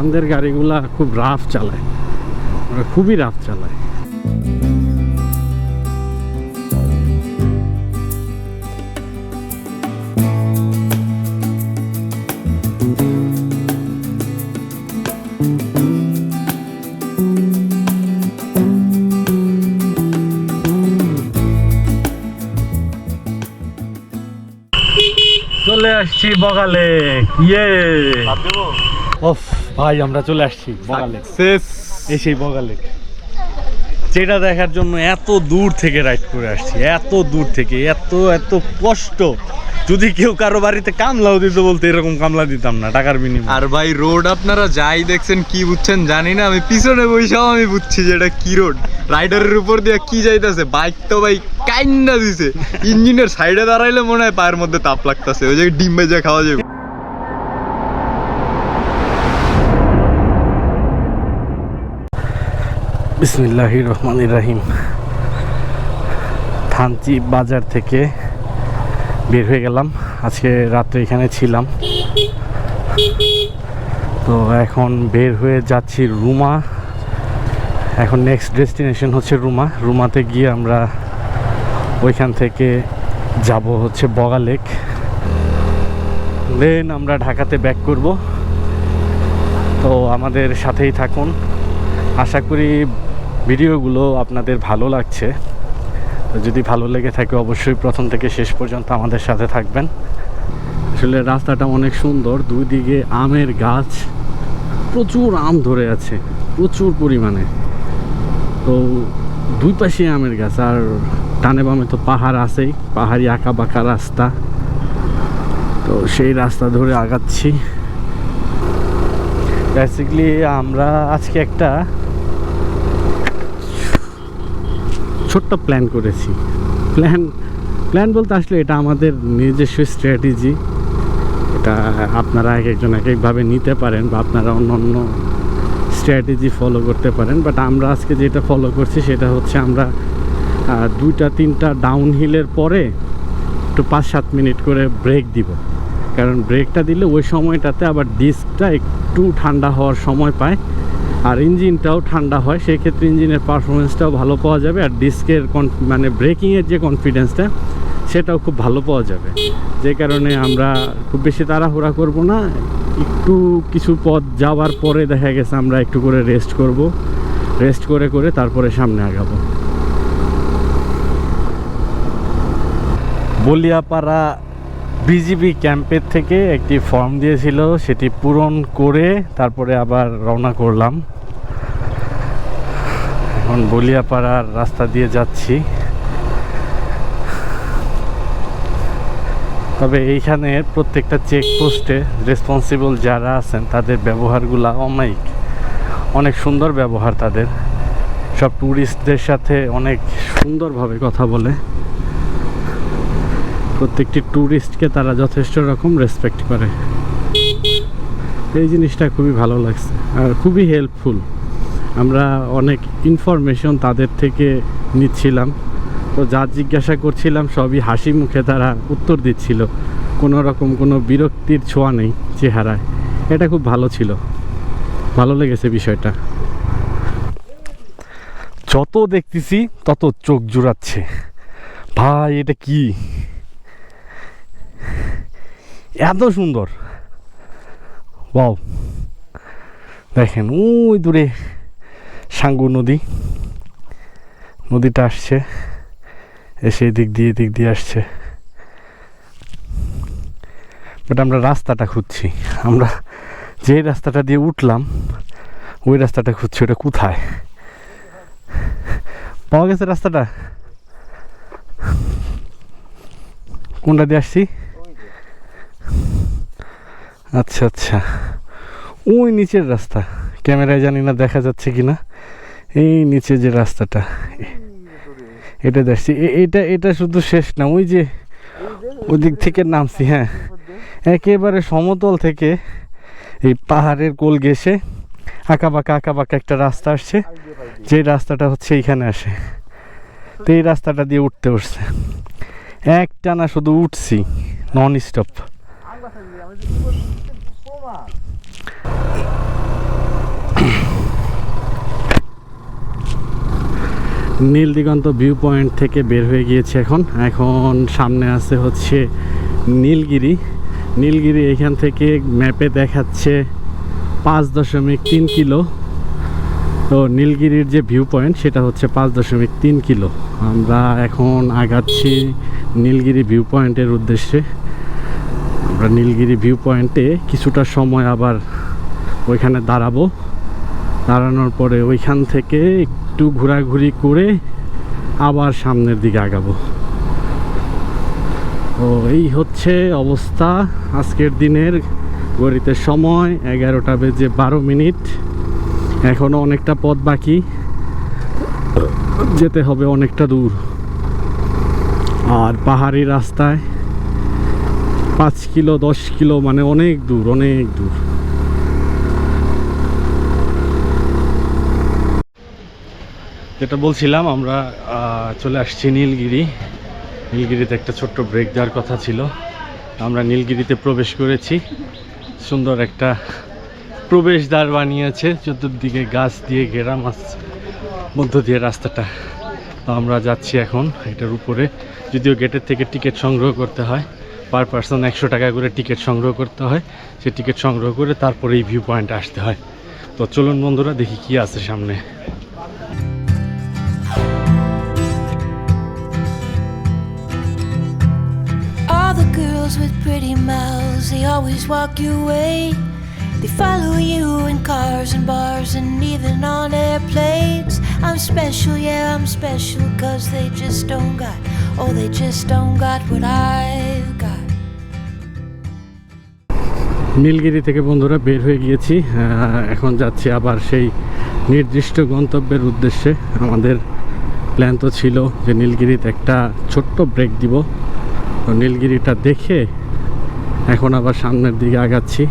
গ্রামদের গাড়িগুলা খুব রাফ চালায়, খুবই রাফ চালায়। চলে আসছি বগালে, ইয়ে ওফ ভাই আমরা চলে আসছি বগালে, এই সেই বগালে যেটা দেখার জন্য এত দূর থেকে রাইড করে আসছি, এত দূর থেকে, এত এত কষ্ট। যদি কেউ কারো বাড়িতে কামলাও দিত বলতে এরকম কামলা দিতাম না টাকার বিনিময়ে। আর ভাই রোড আপনারা যাই দেখছেন কি বুঝছেন জানি না, আমি পিছনে বসেও আমি বুঝছি যে এটা কি রোড। রাইডারের উপর দিয়ে কি যাইতেছে, বাইক তো ভাই কাইন্না দিছে, ইঞ্জিনের সাইডে দাঁড়াইলে মনে হয় পায়ের মধ্যে তাপ লাগতেছে, ওই জায়গায় ডিম ভেজা খাওয়া যাবে। বিসমিল্লাহির রহমানির রহিম। থানচি বাজার থেকে বের হয়ে গেলাম, আজকে রাত্রে এখানে ছিলাম, তো এখন বের হয়ে যাচ্ছি রুমা। এখন নেক্সট ডেস্টিনেশন হচ্ছে রুমা। রুমাতে গিয়ে আমরা ওইখান থেকে যাব হচ্ছে বগা লেক, দেন আমরা ঢাকাতে ব্যাক করব। তো আমাদের সাথেই থাকুন, আশা করি ভিডিওগুলো আপনাদের ভালো লাগছে। তো যদি ভালো লেগে থাকে অবশ্যই প্রথম থেকে শেষ পর্যন্ত আমাদের সাথে থাকবেন। আসলে রাস্তাটা অনেক সুন্দর, দুই দিকে আমের গাছ, প্রচুর আম ধরে আছে প্রচুর পরিমাণে। তো দুই পাশে আমের গাছ, আর ডানে বামে তো পাহাড় আছেই, পাহাড়ি আঁকা বাঁকা রাস্তা। তো সেই রাস্তা ধরে আগাচ্ছি। বেসিক্যালি আমরা আজকে একটা ছোট্ট প্ল্যান করেছি। প্ল্যান বলতে আসলে এটা আমাদের নিজস্ব স্ট্র্যাটেজি। এটা আপনারা এক একজন এক একভাবে নিতে পারেন, বা আপনারা অন্য অন্য স্ট্র্যাটেজি ফলো করতে পারেন। বাট আমরা আজকে যেটা ফলো করছি সেটা হচ্ছে আমরা 2-3টা ডাউন হিলের পরে একটু 5-7 মিনিট করে ব্রেক দিব। কারণ ব্রেকটা দিলে ওই সময়টাতে আবার ডিস্কটা একটু ঠান্ডা হওয়ার সময় পায়, আর ইঞ্জিনটাও ঠান্ডা হয়। সেই ক্ষেত্রে ইঞ্জিনের পারফরমেন্সটাও ভালো পাওয়া যাবে, আর ডিস্কের মানে ব্রেকিংয়ের যে কনফিডেন্সটা সেটাও খুব ভালো পাওয়া যাবে। যে কারণে আমরা খুব বেশি তাড়াহুড়া করব না, একটু কিছু পথ যাওয়ার পরে দেখা গেছে আমরা একটু করে রেস্ট করব, রেস্ট করে করে তারপরে সামনে আগাবো। বলিয়াপাড়া বিজিবি ক্যাম্পের থেকে একটি ফর্ম দিয়েছিল, সেটি পূরণ করে তারপরে আবার রওনা করলাম। এখন বলিয়াপাড়ার রাস্তা দিয়ে যাচ্ছি। তবে এইখানে প্রত্যেকটা চেকপোস্টে রেসপন্সিবল যারা আছেন তাদের ব্যবহারগুলো অমায়িক, অনেক সুন্দর ব্যবহার তাদের। সব ট্যুরিস্টদের সাথে অনেক সুন্দরভাবে কথা বলে, প্রত্যেকটি ট্যুরিস্টকে তারা যথেষ্ট রকম রেসপেক্ট করে। এই জিনিসটা খুবই ভালো লাগছে আর খুবই হেল্পফুল। আমরা অনেক ইনফরমেশন তাদের থেকে নিচ্ছিলাম, তো যা জিজ্ঞাসা করছিলাম সবই হাসি মুখে তারা উত্তর দিচ্ছিল, কোনো রকম কোনো বিরক্তির ছোঁয়া নেই চেহারায়। এটা খুব ভালো ছিল, ভালো লেগেছে বিষয়টা। যত দেখতেছি তত চোখ জুড়াচ্ছে, ভাই এটা কি এত সুন্দর! ওয়াও, দেখেন ওই দূরে সাঙ্গু নদীটা আসছে, এসে দিক দিয়ে আসছে। বাট আমরা রাস্তাটা খুঁজছি, আমরা যে রাস্তাটা দিয়ে উঠলাম ওই রাস্তাটা খুঁজছি। ওটা কোথায় পাওয়া গেছে রাস্তাটা? কোনটা দিয়ে আসছি? আচ্ছা আচ্ছা, ওই নিচের রাস্তা, ক্যামেরায় জানি না দেখা যাচ্ছে কিনা। এই নিচে যে রাস্তাটা, এটা দেখছি। এটা শুধু শেষ না, ওই যে ওই দিক থেকে নামছি। হ্যাঁ, একেবারে সমতল থেকে এই পাহাড়ের কোল ঘেঁষে আঁকা বাঁকা একটা রাস্তা আসছে, যে রাস্তাটা হচ্ছে এইখানে আসে। তো এই রাস্তাটা দিয়ে উঠতে উঠছে একটানা শুধু উঠছি নন স্টপ। নীল দিগন্ত ভিউ পয়েন্ট থেকে বের হয়ে গিয়েছে। এখন সামনে আছে হচ্ছে নীলগিরি। এখান থেকে ম্যাপে দেখাচ্ছে 5.3 কিলো। তো নীলগিরির যে ভিউ পয়েন্ট সেটা হচ্ছে 5.3 কিলো। আমরা এখন আগাচ্ছি নীলগিরি ভিউ পয়েন্টের উদ্দেশ্যে। আমরা নীলগিরি ভিউ পয়েন্টে কিছুটা সময় আবার ওইখানে দাঁড়ানোর পরে ওইখান থেকে একটু ঘোরাঘুরি করে আবার সামনের দিকে আগাবো। তো এই হচ্ছে অবস্থা আজকের দিনের। ঘড়িতে সময় 11:12। এখনও অনেকটা পথ বাকি, যেতে হবে অনেকটা দূর। আর পাহাড়ি রাস্তায় 5 কিলো 10 কিলো মানে অনেক দূর। যেটা বলছিলাম, আমরা চলে আসছি নীলগিরিতে একটা ছোট্ট ব্রেক দেওয়ার কথা ছিল। আমরা নীলগিরিতে প্রবেশ করেছি। সুন্দর একটা প্রবেশদ্বার বানিয়েছে, চতুর্দিকে গাছ দিয়ে ঘেরা, মধ্য দিয়ে রাস্তাটা। তো আমরা যাচ্ছি এখন এটার উপরে। যদিও গেটের থেকে টিকিট সংগ্রহ করতে হয়, পার পার্সন 100 টাকা করে টিকিট সংগ্রহ করতে হয়। সেই টিকিট সংগ্রহ করে তারপরে এই ভিউ পয়েন্টে আসতে হয়। তো চলুন বন্ধুরা, দেখি কি আছে সামনে। All the girls with pretty mouths, they always walk your way. They follow you in cars and bars and even on airplanes. I'm special, yeah, I'm special, 'cause they just don't got what I've got. Nilgiri থেকে বন্ধুরা বের হয়ে গিয়েছি। এখন যাচ্ছি আবার সেই নির্দিষ্ট গন্তব্যের উদ্দেশ্যে। আমাদের প্ল্যান তো ছিল যে নীলগিরিতে একটা ছোট্ট ব্রেক দিব। তো নীলগিরিটা দেখে এখন আবার সামনের দিকে আগাচ্ছি।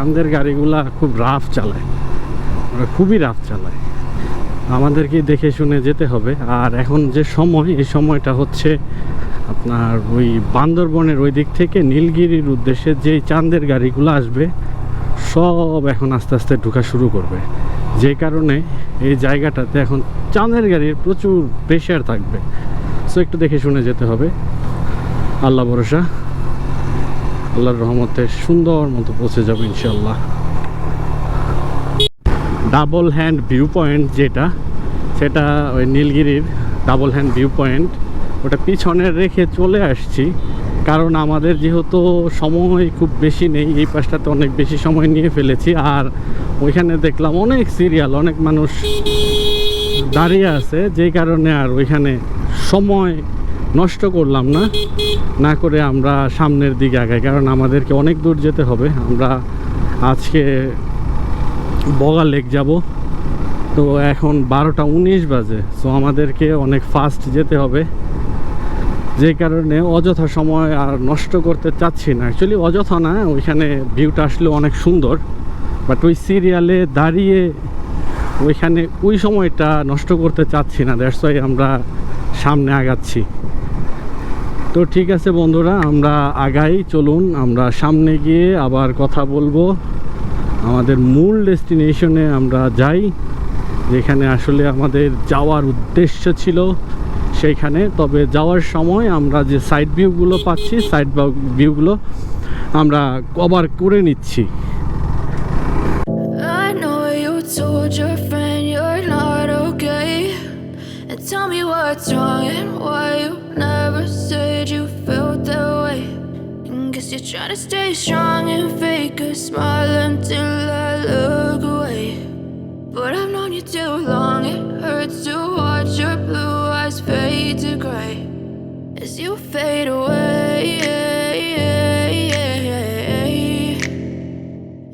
আমাদের গাড়িগুলা খুব রাফ চালায়, খুবই রাফ চালায়। আমাদেরকে দেখে শুনে যেতে হবে। আর এখন যে সময়, এই সময়টা হচ্ছে আপনার ওই বান্দরবনের ওই দিক থেকে নীলগিরির উদ্দেশ্যে যেই চাঁদের গাড়িগুলো আসবে সব এখন আস্তে আস্তে ঢোকা শুরু করবে। যে কারণে এই জায়গাটাতে এখন চাঁদের গাড়ির প্রচুর প্রেশার থাকবে। সো একটু দেখে শুনে যেতে হবে। আল্লাহ ভরসা, আল্লাহর রহমতে সুন্দর মতো পৌঁছে যাবে ইনশাল্লাহ। ডাবল হ্যান্ড ভিউ পয়েন্ট সেটা ওই নীলগিরির ডাবল হ্যান্ড ভিউ পয়েন্ট, ওটা পিছনে রেখে চলে আসছি। কারণ আমাদের যেহেতু সময় খুব বেশি নেই, এই পাশটাতে অনেক বেশি সময় নিয়ে ফেলেছি। আর ওইখানে দেখলাম অনেক সিরিয়াল, অনেক মানুষ দাঁড়িয়ে আছে, যেই কারণে আর ওইখানে সময় নষ্ট করলাম না করে আমরা সামনের দিকে আগাই। কারণ আমাদেরকে অনেক দূর যেতে হবে। আমরা আজকে বগা লেক যাব। তো এখন 12:19 বাজে। সো আমাদেরকে অনেক ফাস্ট যেতে হবে, যে কারণে অযথা সময় আর নষ্ট করতে চাচ্ছি না। অ্যাকচুয়ালি অযথা না, ওইখানে ভিউটা আসলে অনেক সুন্দর, বাট ওই সিরিয়ালে দাঁড়িয়ে ওইখানে ওই সময়টা নষ্ট করতে চাচ্ছি না। দ্যাটস ওয়াই আমরা সামনে আগাচ্ছি। তো ঠিক আছে বন্ধুরা, আমরা আগাই। চলুন আমরা সামনে গিয়ে আবার কথা বলবো। আমাদের মূল ডেস্টিনেশনে আমরা যাই, যেখানে আসলে আমাদের যাওয়ার উদ্দেশ্য ছিল সেইখানে। তবে যাওয়ার সময় আমরা যে সাইড ভিউগুলো পাচ্ছি, সাইড ভিউগুলো আমরা কভার করে নিচ্ছি। I know you told your friend you're not okay, and tell me what's wrong and why you never said you felt that way. And guess you're trying to stay strong and fake a smile until I look away. But I've known you too long, it hurts to watch your blue eyes fade to gray as you fade away.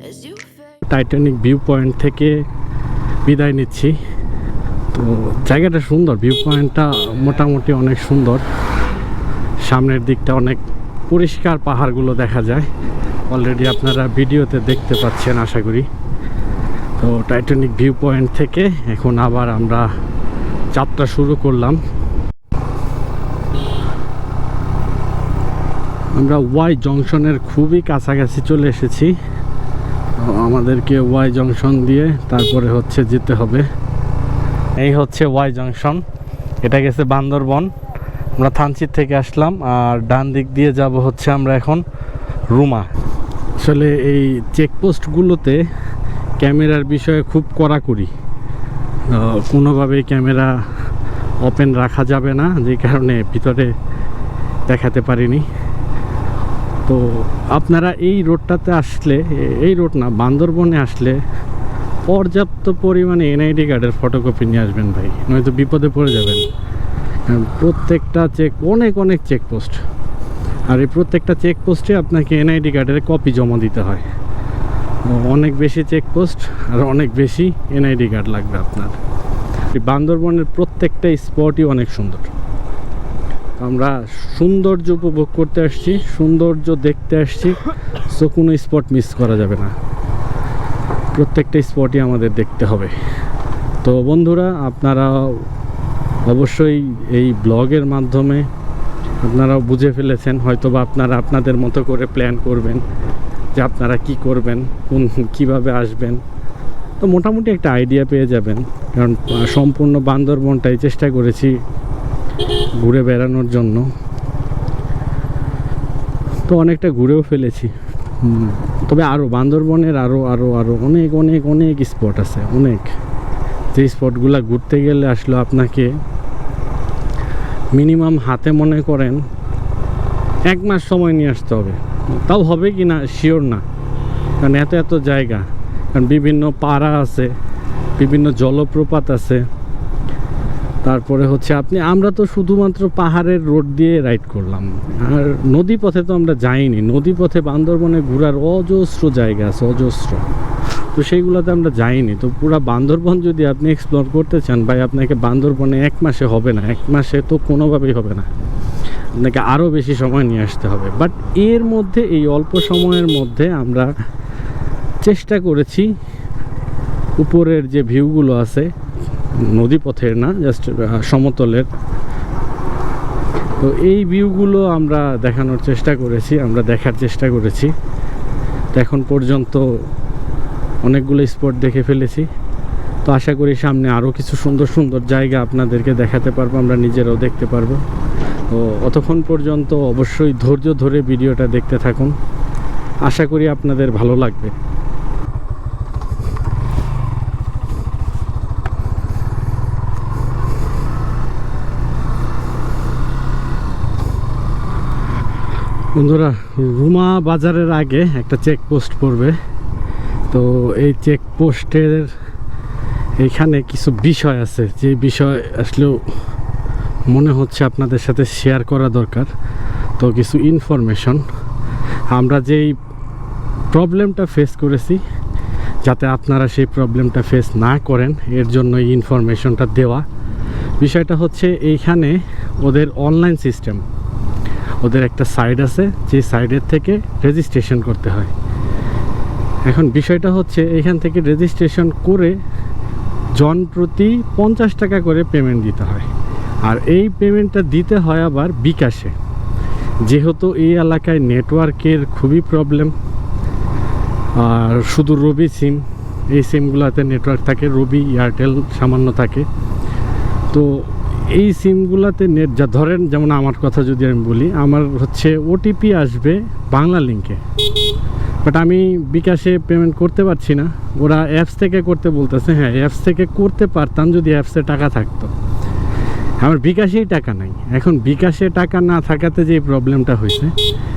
As you fade. Titanic view point থেকে বিদায় নিচ্ছি। তো জায়গাটা সুন্দর, view পয়েন্টটা মোটামুটি অনেক সুন্দর। সামনের দিকটা অনেক পরিষ্কার পাহাড়গুলো দেখা যায়। অলরেডি আপনারা ভিডিওতে দেখতে পাচ্ছেন আশা করি। তো টাইটানিক ভিউ পয়েন্ট থেকে এখন আবার আমরা যাত্রা শুরু করলাম। আমরা ওয়াই জংশনের খুবই কাছাকাছি চলে এসেছি। তো আমাদেরকে ওয়াই জংশন দিয়ে তারপরে হচ্ছে যেতে হবে। এই হচ্ছে ওয়াই জংশন, এটা গেছে বান্দরবন। আমরা থানচির থেকে আসলাম, আর ডান দিক দিয়ে যাব হচ্ছে আমরা এখন রুমা। আসলে এই চেকপোস্টগুলোতে ক্যামেরার বিষয়ে খুব কড়াকড়ি, কোনোভাবেই ক্যামেরা ওপেন রাখা যাবে না, যে কারণে ভিতরে দেখাতে পারিনি। তো আপনারা এই রোডটাতে আসলে, এই রোড না, বান্দরবনে আসলে পর্যাপ্ত পরিমাণে এনআইডি কার্ডের ফটোকপি নিয়ে আসবেন ভাই, নয়তো বিপদে পড়ে যাবেন। প্রত্যেকটা অনেক চেকপোস্ট, আর এই প্রত্যেকটা চেকপোস্টে আপনাকে এনআইডি কার্ডের কপি জমা দিতে হয়। অনেক বেশি চেকপোস্ট আর অনেক বেশি এনআইডি কার্ড লাগবে আপনার। বান্দরবনের প্রত্যেকটা স্পটই অনেক সুন্দর। আমরা সৌন্দর্য উপভোগ করতে আসছি, সৌন্দর্য দেখতে আসছি, সো কোনো স্পট মিস করা যাবে না, প্রত্যেকটা স্পটই আমাদের দেখতে হবে। তো বন্ধুরা, আপনারা অবশ্যই এই ব্লগের মাধ্যমে আপনারাও বুঝে ফেলেছেন, হয়তোবা আপনারা আপনাদের মতো করে প্ল্যান করবেন যে আপনারা কি করবেন, কিভাবে আসবেন। তো মোটামুটি একটা আইডিয়া পেয়ে যাবেন, কারণ সম্পূর্ণ বান্দরবনটাই চেষ্টা করেছি ঘুরে বেড়ানোর জন্য। তো অনেকটা ঘুরেও ফেলেছি, তবে আরও বান্দরবনের আরও অনেক স্পট আছে, অনেক। যে স্পটগুলো ঘুরতে গেলে আসলে আপনাকে মিনিমাম হাতে মনে করেন 1 মাস সময় নিয়ে আসতে হবে, তাও হবে কি না শিওর না, কারণ এত জায়গা, কারণ বিভিন্ন পাড়া আছে, বিভিন্ন জলপ্রপাত আছে। তারপরে হচ্ছে আমরা তো শুধুমাত্র পাহাড়ের রোড দিয়ে রাইড করলাম, আর নদী পথে তো আমরা যাইনি। নদী পথে বান্দরবনে ঘোরার অজস্র জায়গা আছে, অজস্র। তো সেইগুলোতে আমরা যাইনি। তো পুরো বান্দরবন যদি আপনি এক্সপ্লোর করতে চান ভাই, আপনাকে বান্দরবনে 1 মাসে হবে না, 1 মাসে তো কোনোভাবেই হবে না, আপনাকে আরও বেশি সময় নিয়ে আসতে হবে। বাট এর মধ্যে, এই অল্প সময়ের মধ্যে আমরা চেষ্টা করেছি উপরের যে ভিউগুলো আছে, নদী পথের না, জাস্ট সমতলের, তো এই ভিউগুলো আমরা দেখানোর চেষ্টা করেছি, আমরা দেখার চেষ্টা করেছি। তো এখন পর্যন্ত অনেকগুলো স্পট দেখে ফেলেছি। তো আশা করি সামনে আরও কিছু সুন্দর জায়গা আপনাদেরকে দেখাতে পারবো, আমরা নিজেরাও দেখতে পারবো। তো অতক্ষণ পর্যন্ত অবশ্যই ধৈর্য ধরে ভিডিওটা দেখতে থাকুন, আশা করি আপনাদের ভালো লাগবে। বন্ধুরা, রুমা বাজারের আগে একটা চেকপোস্ট পড়বে। তো এই চেকপোস্টের এখানে কিছু বিষয় আছে, যে বিষয় আসলেও মনে হচ্ছে আপনাদের সাথে শেয়ার করা দরকার। তো কিছু ইনফরমেশন, আমরা যেই প্রবলেমটা ফেস করেছি, যাতে আপনারা সেই প্রবলেমটা ফেস না করেন, এর জন্য এই ইনফরমেশনটা দেওয়া। বিষয়টা হচ্ছে এইখানে ওদের অনলাইন সিস্টেম, ওদের একটা সাইট আছে, যে সাইডের থেকে রেজিস্ট্রেশন করতে হয়। এখন বিষয়টা হচ্ছে এইখান থেকে রেজিস্ট্রেশন করে জন প্রতি 50 টাকা করে পেমেন্ট দিতে হয়, আর এই পেমেন্টটা দিতে হয় আবার বিকাশে। যেহেতু এই এলাকায় নেটওয়ার্কের খুবই প্রবলেম, আর শুধু রবি সিম, এই সিমগুলোতে নেটওয়ার্ক থাকে, রবি এয়ারটেল সামান্য থাকে। তো এই সিমগুলোতে নেট, যা ধরেন যেমন আমার কথা যদি আমি বলি, আমার হচ্ছে ওটিপি আসবে বাংলা লিঙ্কে, বাট আমি বিকাশে পেমেন্ট করতে পারছি না। ওরা অ্যাপস থেকে করতে বলতেছে, হ্যাঁ অ্যাপস থেকে করতে পারতাম যদি অ্যাপসে টাকা থাকতো, আমার বিকাশেই টাকা নাই। এখন বিকাশে টাকা না থাকাতে যে প্রবলেমটা হয়েছে,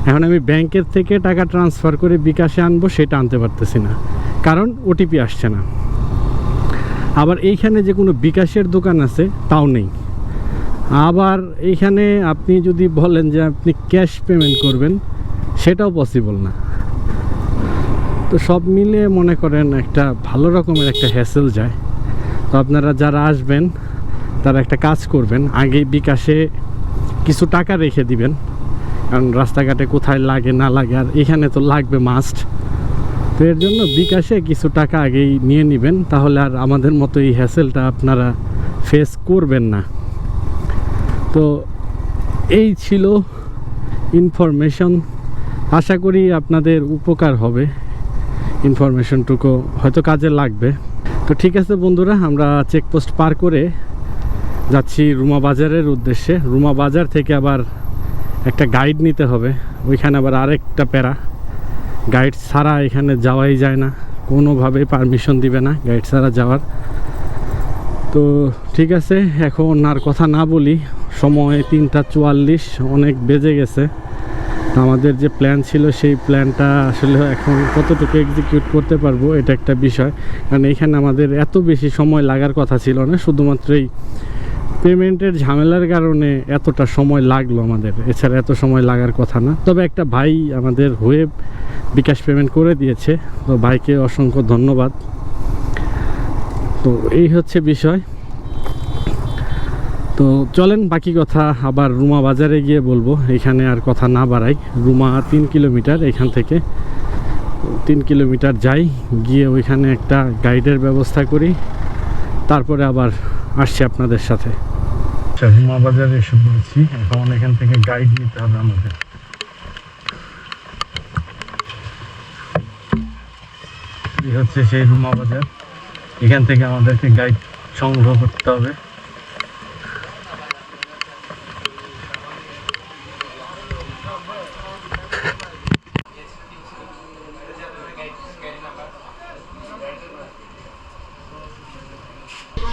এখন আমি ব্যাংকের থেকে টাকা ট্রান্সফার করে বিকাশে আনবো, সেটা আনতে পারতেছি না, কারণ ওটিপি আসছে না। আবার এইখানে যে কোনো বিকাশের দোকান আছে তাও নেই। আবার এইখানে আপনি যদি বলেন যে আপনি ক্যাশ পেমেন্ট করবেন, সেটাও পসিবল না। তো সব মিলে মনে করেন একটা ভালো রকমের একটা হ্যাসেল যায়। তো আপনারা যারা আসবেন তারা একটা কাজ করবেন, আগেই বিকাশে কিছু টাকা রেখে দিবেন, কারণ রাস্তাঘাটে কোথায় লাগে না লাগে, আর এখানে তো লাগবে মাস্ট। তো এর জন্য বিকাশে কিছু টাকা আগেই নিয়ে নেবেন, তাহলে আর আমাদের মতো এই হ্যাসেলটা আপনারা ফেস করবেন না। তো এই ছিল ইনফরমেশন, আশা করি আপনাদের উপকার হবে, ইনফরমেশনটুকু হয়তো কাজে লাগবে। তো ঠিক আছে বন্ধুরা, আমরা চেকপোস্ট পার করে যাচ্ছি রুমা বাজারের উদ্দেশ্যে। রুমা বাজার থেকে আবার একটা গাইড নিতে হবে, ওইখানে আবার আরেকটা প্যারা, গাইড ছাড়া এখানে যাওয়াই যায় না, কোনোভাবে পারমিশন দিবে না গাইড ছাড়া যাওয়ার। তো ঠিক আছে, এখন আর কথা না বলি, সময় 3:44, অনেক বেজে গেছে। আমাদের যে প্ল্যান ছিল সেই প্ল্যানটা আসলে এখন কতটুকু এক্সিকিউট করতে পারবো এটা একটা বিষয়, কারণ এখানে আমাদের এত বেশি সময় লাগার কথা ছিল না, শুধুমাত্র এই পেমেন্টের ঝামেলার কারণে এতটা সময় লাগলো আমাদের, এছাড়া এত সময় লাগার কথা না। তবে একটা ভাই আমাদের হয়ে বিকাশ পেমেন্ট করে দিয়েছে, তো ভাইকে অসংখ্য ধন্যবাদ। তো এই হচ্ছে বিষয়। তো চলেন বাকি কথা আবার রুমা বাজারে গিয়ে বলবো, এখানে আর কথা না বাড়াই। রুমা 3 কিলোমিটার এখান থেকে, 3 কিলোমিটার যাই, গিয়ে ওইখানে একটা গাইডের ব্যবস্থা করি, তারপরে আবার আসছি আপনাদের সাথে। আচ্ছা, রুমা বাজারে এসে পড়েছি, এখন এখান থেকে গাইড নিতে হবে আমাদের। এই হচ্ছে সেই রুমা বাজার, এখান থেকে আমাদেরকে গাইড সংগ্রহ করতে হবে।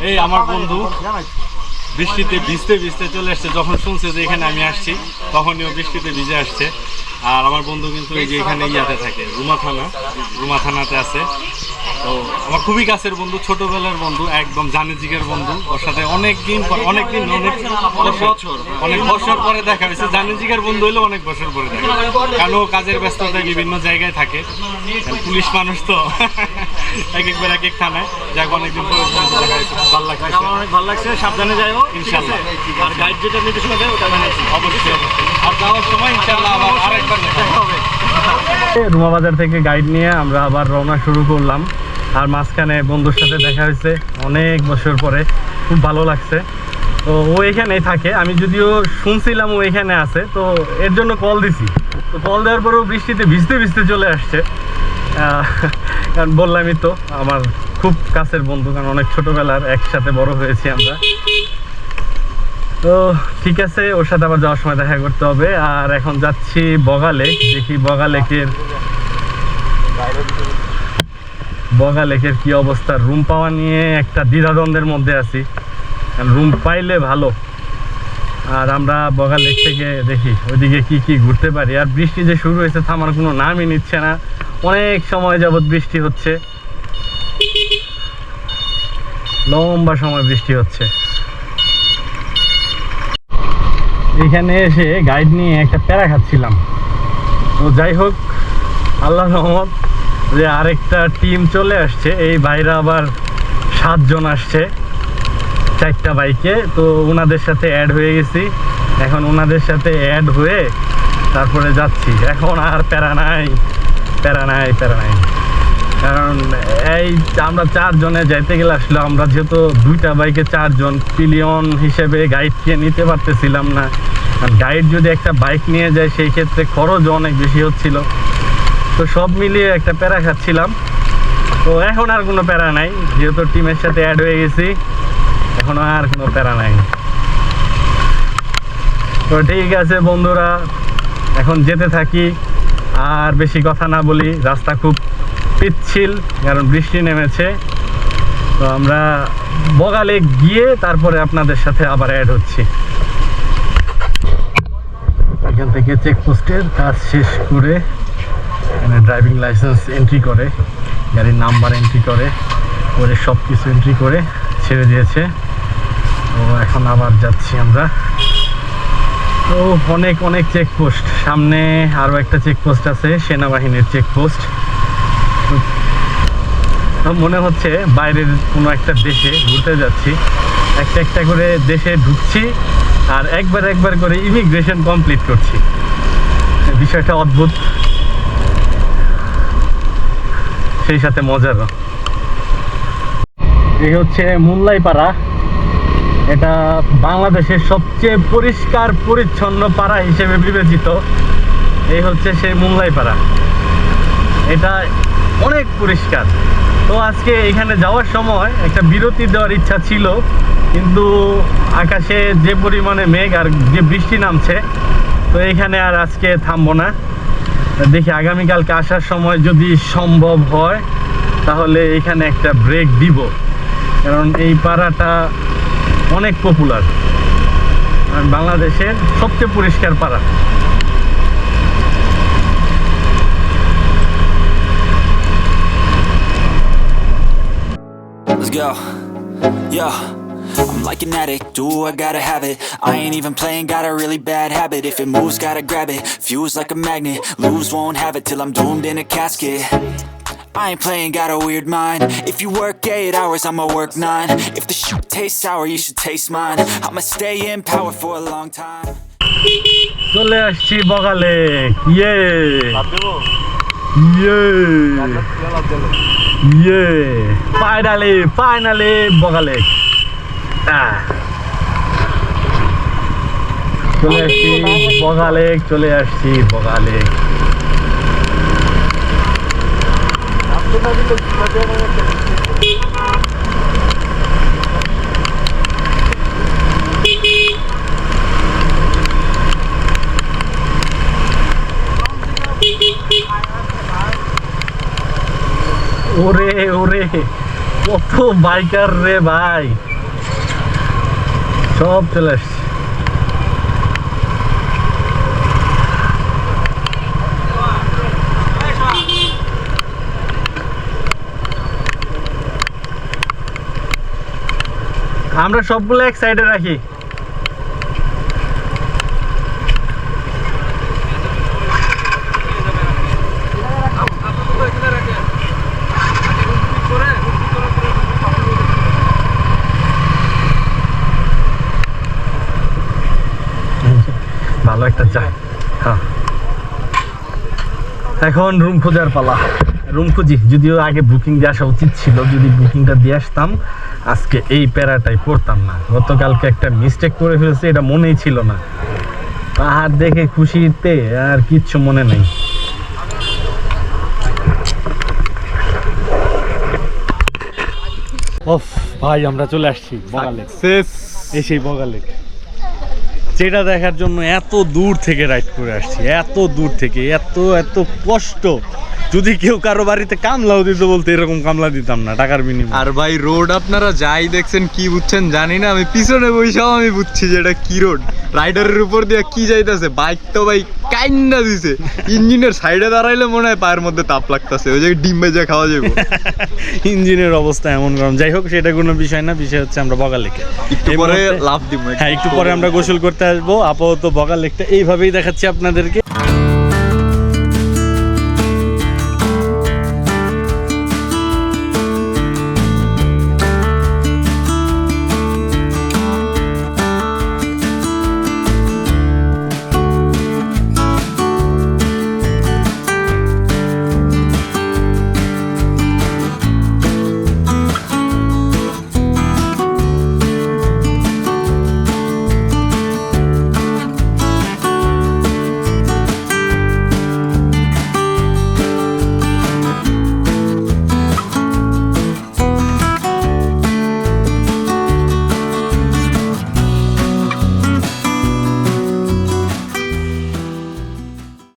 এই আমার বন্ধু বৃষ্টিতে ভিজতে ভিজতে চলে আসছে, যখন শুনছে যে এখানে আমি আসছি তখনই ও বৃষ্টিতে ভিজে আসছে। আর আমার বন্ধু কিন্তু এই যে এখানে ইয়াতে থাকে, রুমা থানাতে আছে। তো আমার খুবই কাছের বন্ধু, ছোটবেলার বন্ধু, একদম জানিজিকের বন্ধু। ওর সাথে অনেক বছর পরে দেখা হয়েছে। জানিজিকের বন্ধু হইলে অনেক বছর পরে দেখা, কারণ ও কাজের ব্যস্ততায় বিভিন্ন জায়গায় থাকে, পুলিশ মানুষ তো এক একবার এক এক থানায়। যাক, অনেকদিন পরে বন্ধু দেখা হয়েছে, ভালো লাগছে, অনেক ভালো লাগছে। সাবধানে যাইও ইনশাল্লাহ, আর গাইড যেটা নির্দেশনা দেয় ওটা মেনে অবশ্যই। আর যাওয়ার সময় ইনশাল্লাহ আবার আরেকবার দেখা হবে। রুমা বাজার থেকে গাইড নিয়ে আমরা আবার রওনা শুরু করলাম, আর মাঝখানে বন্ধুর সাথে দেখা হয়েছে অনেক বছর পরে, খুব ভালো লাগছে। তো ও এখানেই থাকে, আমি যদিও শুনছিলাম ও এখানে আছে, তো এর জন্য কল দিছি। তো কল দেওয়ার পরেও বৃষ্টিতে ভিজতে ভিজতে চলে আসছে, কারণ বললামই তো আমার খুব কাছের বন্ধু, কারণ অনেক ছোটোবেলার একসাথে বড় হয়েছি আমরা। তো ঠিক আছে, ওর সাথে আবার যাওয়ার সময় দেখা করতে হবে। আর এখন যাচ্ছি বগা লেক, দেখি বগা লেকের কি অবস্থা। রুম পাওয়া নিয়ে একটা দ্বিধাদ্বন্দ্বের মধ্যে আছি, কারণ রুম পাইলে ভালো। আর আমরা বগা লেক থেকে দেখি ওইদিকে কি ঘুরতে পারি। আর বৃষ্টি যে শুরু হয়েছে, থামার কোনো নামই নিচ্ছে না, অনেক সময় যাবৎ বৃষ্টি হচ্ছে, লম্বা সময় বৃষ্টি হচ্ছে। এখানে এসে গাইড নিয়ে একটা প্যারা খাচ্ছিলাম। তো যাই হোক, আল্লাহ রহমত যে আরেকটা টিম চলে আসছে। এই ভাইরা আবার 7 জন আসছে 4টা বাইকে। তো ওনাদের সাথে অ্যাড হয়ে গেছি, এখন ওনাদের সাথে অ্যাড হয়ে তারপরে যাচ্ছি। এখন আর প্যারা নাই, কারণ এই আমরা 4 জনে যাইতে গেলে আসলে আমরা যেহেতু 2টা বাইকে 4 জন, পিলিয়ন হিসেবে গাইডকে নিতে পারতেছিলাম না। আর গাইড যদি একটা বাইক নিয়ে যায় সেই ক্ষেত্রে খরচ অনেক বেশি হচ্ছিল। তো সব মিলিয়ে একটা প্যারা খাচ্ছিলাম। তো এখন আর কোনো প্যারা নাই, যেহেতু টিমের সাথে অ্যাড হয়ে গেছি, এখন আর কোনো প্যারা নাই। তো ঠিক আছে বন্ধুরা, এখন যেতে থাকি, আর বেশি কথা না বলি। রাস্তা খুব পিচ্ছিল, কারণ বৃষ্টি নেমেছে। তো আমরা বগালে গিয়ে তারপরে আপনাদের সাথে আবার অ্যাড হচ্ছি। এখান থেকে চেকপোস্টের কাজ শেষ করে এখানে ড্রাইভিং লাইসেন্স এন্ট্রি করে, গাড়ির নাম্বার এন্ট্রি করে সব কিছু এন্ট্রি করে ছেড়ে দিয়েছে। তো এখন আবার যাচ্ছি আমরা। তো অনেক চেকপোস্ট, সামনে আরও একটা চেকপোস্ট আছে, সেনাবাহিনীর চেকপোস্ট। মনে হচ্ছে বাইরের কোনো একটা দেশে ঘুরতে যাচ্ছি, একটা করে দেশে ঢুকছি আর একবার করে ইমিগ্রেশন কমপ্লিট করছি। বিষয়টা অদ্ভুত, সেই সাথে মজারও। এই হচ্ছে মুল্লাই পাড়া। এটা বাংলাদেশের সবচেয়ে পরিষ্কার পরিচ্ছন্ন পাড়া হিসেবে বিবেচিত। এই হচ্ছে সেই মুল্লাই পাড়া, এটা অনেক পরিষ্কার। তো আজকে এখানে যাওয়ার সময় একটা বিরতি দেওয়ার ইচ্ছা ছিল, কিন্তু আকাশে যে পরিমাণে মেঘ আর যে বৃষ্টি নামছে, তো এখানে আর আজকে থামবো না। দেখি আগামীকালকে আসার সময় যদি সম্ভব হয় তাহলে এখানে একটা ব্রেক দিব, কারণ এই পাড়াটা অনেক পপুলার, বাংলাদেশের সবচেয়ে পরিষ্কার পাড়া। Let's go. Yo, I'm like an addict, do I gotta have it. I ain't even playing, got a really bad habit. If it moves, gotta grab it, fuse like a magnet. Lose, won't have it till I'm doomed in a casket. I ain't playing, got a weird mind. If you work 8 hours, I'ma work 9. If the shit tastes sour, you should taste mine. I'ma stay in power for a long time. চলে আসছি বগালে। ইয়ে ইয়ে ইয়ে, finally finally বগালে। চলে আসছি বগালে, চলে আসছি বগালে। ওরে ওরে, কত বাইকার রে ভাই, সব চলে আসছে। আমরা সবগুলো এক সাইডে রাখি। ভালো একটা চা। হ্যাঁ, এখন রুম খোঁজার পালা। রুম খুঁজি, যদিও আগে বুকিং দিয়ে আসা উচিত ছিল। যদি বুকিংটা দিয়ে আসতাম আজকে এই প্যারাটাই পড়তাম না। গতকালকে একটা মিস্টেক করে ফেলছি, এটা মনেই ছিল না। পাহাড় দেখে খুশিতে আর কিচ্ছু মনে নেই। ওফ ভাই, আমরা চলে আসছি বগালে। এসেই বগালে, যেটা দেখার জন্য এত দূর থেকে রাইড করে আসছি, এত দূর থেকে, এত এত কষ্ট। যদি কেউ কারো বাড়িতে কামলাও দিত বলতে, এরকম কামলা দিতাম না টাকার বিনিময়ে। আর ভাই রোড আপনারা যাই দেখছেন কি বুঝছেন জানি না, আমি পিছনে বসেও আমি বুঝছি যে এটা কি রোড। রাইডারের উপর দিয়ে কি যাইতেছে, বাইক তো ভাই কাইন্না দিছে। ইঞ্জিনের সাইডে দাঁড়াইলে মনে হয় পায়ের মধ্যে তাপ লাগতেছে, ওই জায়গায় ডিম ভেজে খাওয়া যাবে। ইঞ্জিনের অবস্থা এমন গরম। যাই হোক, সেটা কোনো বিষয় না, বিষয় হচ্ছে আমরা বগালেকে একটু পরে লাফ দিব। হ্যাঁ, একটু পরে আমরা গোসল করতে আসবো। আপাতত বগালেকটা এইভাবেই দেখাচ্ছি আপনাদেরকে।